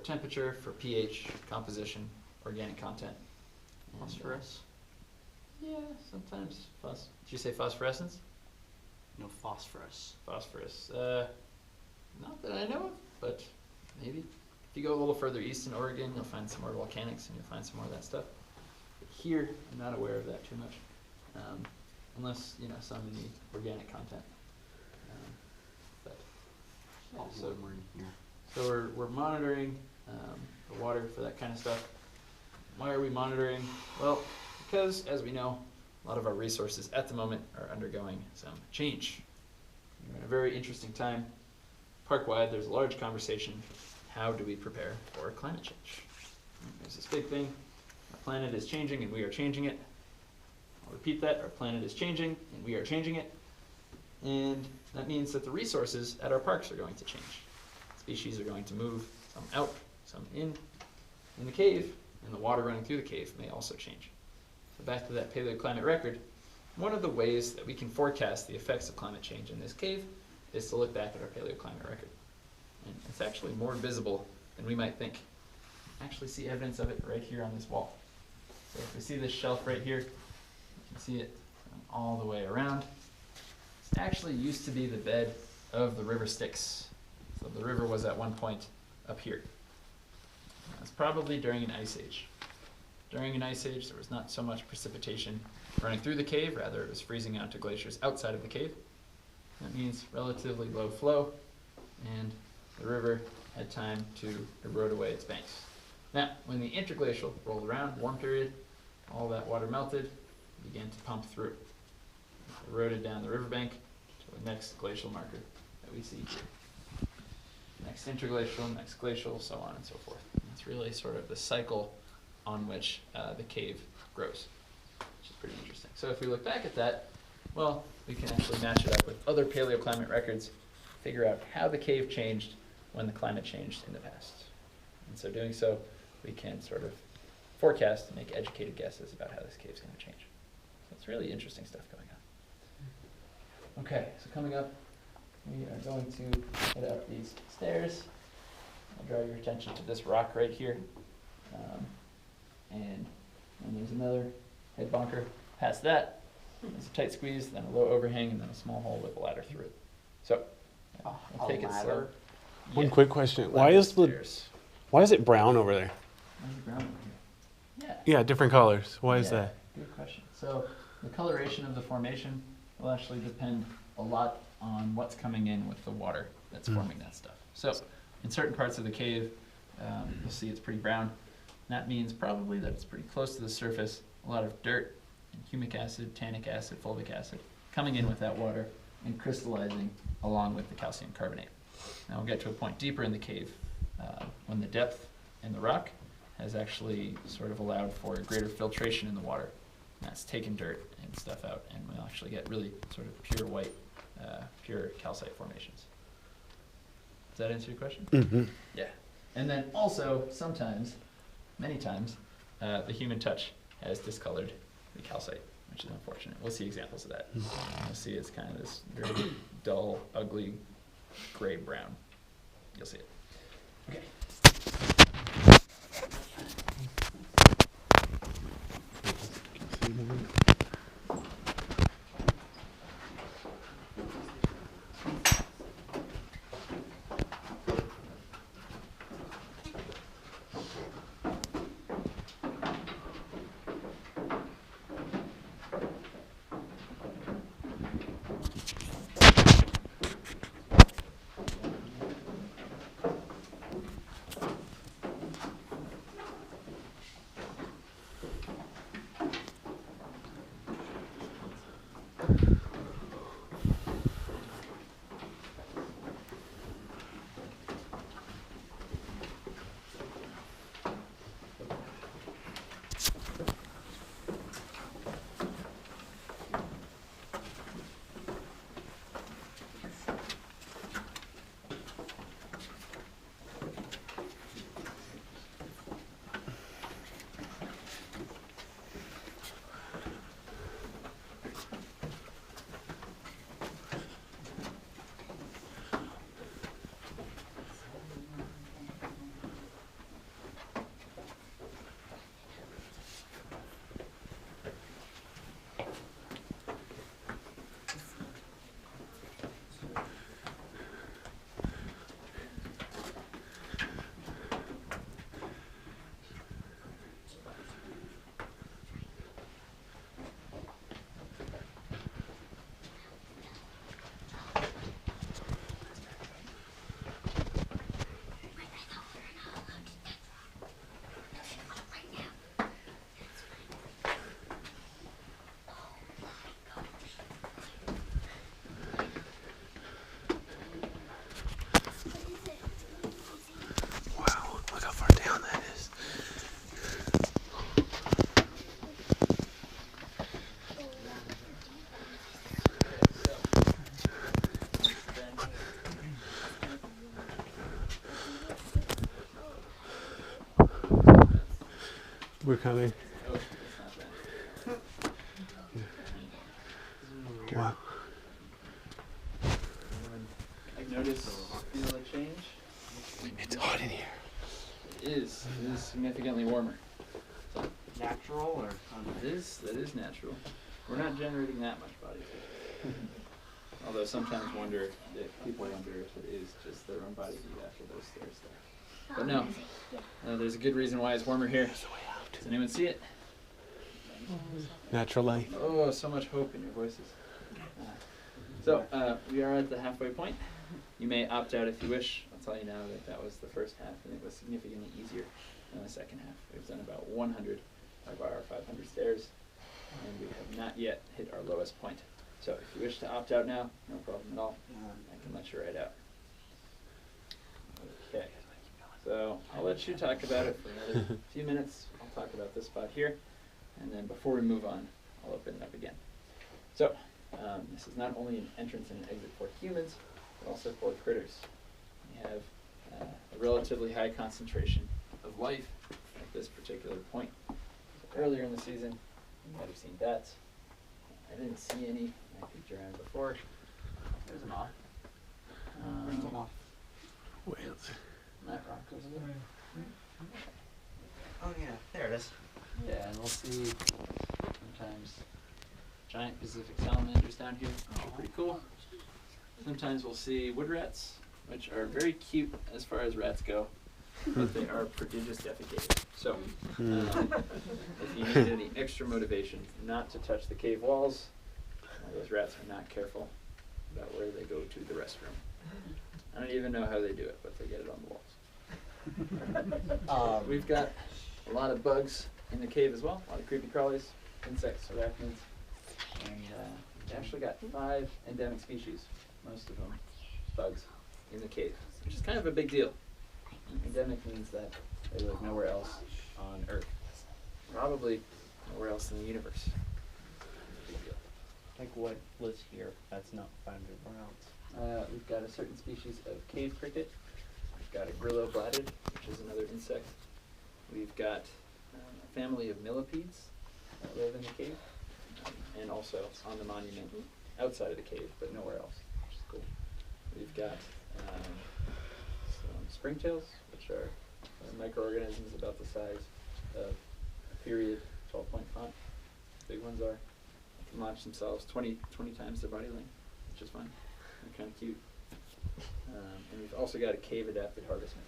temperature, for pH, composition, organic content. And, Phosphorus? Yeah, sometimes. Did you say phosphorescence? No, phosphorus. Phosphorus. Not that I know of, but maybe. If you go a little further east in Oregon, you'll find some more volcanics and you'll find some more of that stuff. But here, I'm not aware of that too much, unless, some in the organic content. But yeah, So we're in here. so we're monitoring the water for that kind of stuff. Why are we monitoring? Well, because, as we know, a lot of our resources at the moment are undergoing some change. We're in a very interesting time. Park-wide, there's a large conversation. How do we prepare for climate change? There's this big thing. Our planet is changing and we are changing it. I'll repeat that. Our planet is changing and we are changing it. And that means that the resources at our parks are going to change. Species are going to move, some out, some in. In the cave, and the water running through the cave may also change. So back to that paleoclimate record, one of the ways that we can forecast the effects of climate change in this cave is to look back at our paleoclimate record. And it's actually more visible than we might think. Actually see evidence of it right here on this wall. So if we see this shelf right here, you can see it all the way around. It actually used to be the bed of the river Styx. So the river was at one point up here. It's probably during an ice age. During an ice age, there was not so much precipitation running through the cave, rather it was freezing out to glaciers outside of the cave. That means relatively low flow, and the river had time to erode away its banks. Now, when the interglacial rolled around, warm period, all that water melted, began to pump through. It eroded down the riverbank to the next glacial marker that we see here. Next interglacial, next glacial, so on and so forth. And it's really sort of the cycle on which the cave grows, which is pretty interesting. So if we look back at that, well, we can actually match it up with other paleoclimate records, figure out how the cave changed when the climate changed in the past. And so doing so, we can sort of forecast and make educated guesses about how this cave's going to change. So it's really interesting stuff going on. Okay, so coming up, we are going to head up these stairs. I'll draw your attention to this rock right here. And there's another head bunker past that. There's a tight squeeze, then a low overhang, and then a small hole with a ladder through it. So, we'll take it slow. Ladder? One Yeah. quick question. Why is it brown over there? Why is the ground over here? Yeah. Yeah, different colors. Why is Yeah, that? Good question. So the coloration of the formation will actually depend a lot on what's coming in with the water that's forming that stuff. So in certain parts of the cave, you'll see it's pretty brown. That means probably that it's pretty close to the surface. A lot of dirt, and humic acid, tannic acid, fulvic acid coming in with that water and crystallizing along with the calcium carbonate. Now we'll get to a point deeper in the cave when the depth in the rock has actually sort of allowed for greater filtration in the water. And that's taken dirt and stuff out, and we'll actually get really sort of pure white, pure calcite formations. Does that answer your question? Mm-hmm. Yeah. And then also, sometimes, many times, the human touch has discolored the calcite, which is unfortunate. We'll see examples of that. You'll see it's kind of this very dull, ugly, gray-brown. You'll see it. Okay. We're coming. Oh, it's not that. Wow. I notice, feel a change? It's hot in here. It is significantly warmer. So, Natural or? that is natural. We're not generating that much body heat. Although sometimes people wonder if it is just their own body heat after those stairs start. But no, there's a good reason why it's warmer here. Does anyone see it? Natural light. Oh, so much hope in your voices. We are at the halfway point. You may opt out if you wish. I'll tell you now that was the first half, and it was significantly easier than the second half. We've done about 100 of our 500 stairs, and we have not yet hit our lowest point. So if you wish to opt out now, no problem at all. I can let you right out. Okay. So I'll let you talk about it for another few minutes. I'll talk about this spot here, and then before we move on, I'll open it up again. So this is not only an entrance and exit for humans, but also for critters. We have a relatively high concentration of life at this particular point. So earlier in the season, you might have seen bats. I didn't see any. I peeked around before. There's a moth. Where's the moth? Whales. That rock over there. Oh yeah, there it is. Yeah, and we'll see sometimes giant Pacific salamanders down here, which are pretty cool. Sometimes we'll see wood rats, which are very cute as far as rats go, but they are prodigious defecators. So, if you need any extra motivation not to touch the cave walls, those rats are not careful about where they go to the restroom. I don't even know how they do it, but they get it on the walls. We've got a lot of bugs in the cave as well, a lot of creepy crawlies, insects, arachnids, and we actually got 5 endemic species, most of them bugs, in the cave, which is kind of a big deal. Endemic means that they live nowhere else on Earth, probably nowhere else in the universe. Big deal. Like what lives here that's not found anywhere else? We've got a certain species of cave cricket. We've got a grillo blatted, which is another insect. We've got a family of millipedes that live in the cave, and also on the monument outside of the cave, but nowhere else, which is cool. We've got some springtails, which are microorganisms about the size of a period 12-point font. Big ones are. They can launch themselves 20 times their body length, which is fun. They're kind of cute. And we've also got a cave-adapted harvestman.